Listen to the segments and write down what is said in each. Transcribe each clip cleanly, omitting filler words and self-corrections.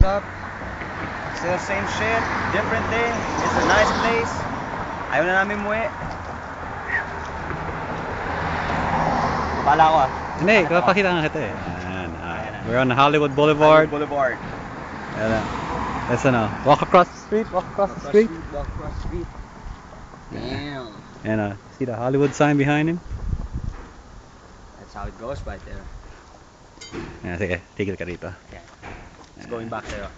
up? Still same shit, different day. It's a nice place. Ayaw na namin muwi. Pala ko ah. Hindi, kapakita nga kita eh. Ayan, we're on Hollywood Boulevard. Boulevard. Ayan na. Let's walk across the street, walk across the street. Walk across the street. Damn. And see the Hollywood sign behind him? That's how it goes right there. Yeah, sige, tigil ka rito. Yeah. It's going back there.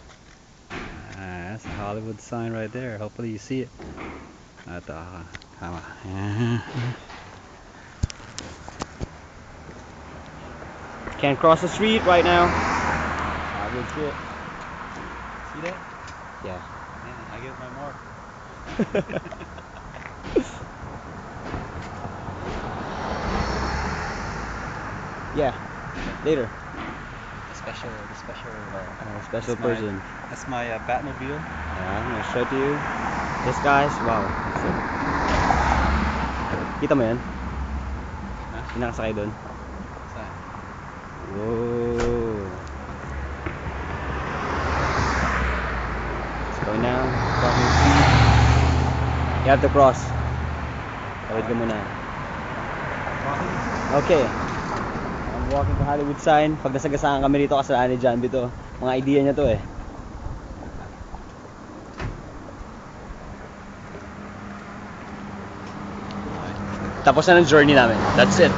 That's the Hollywood sign right there. Hopefully you see it. Ito, tama. Can't cross the street right now. Good shit. See that? Yeah. Yeah, I get my mark. Yeah. Later. The Special person. That's my Batmobile. Yeah, I'm gonna show it to you. This guy's wow. Kita mo yan? Huh? Yung nakasakay doon. Saan? Whoa. Let's go now. Crossing the street. You have to cross. Tawid ka muna. Okay. I'm walking to Hollywood sign. Pag nasagasaan kami dito, kasalanan ni John dito. Mga idea niya to eh. Tapos na ng journey namin. That's it.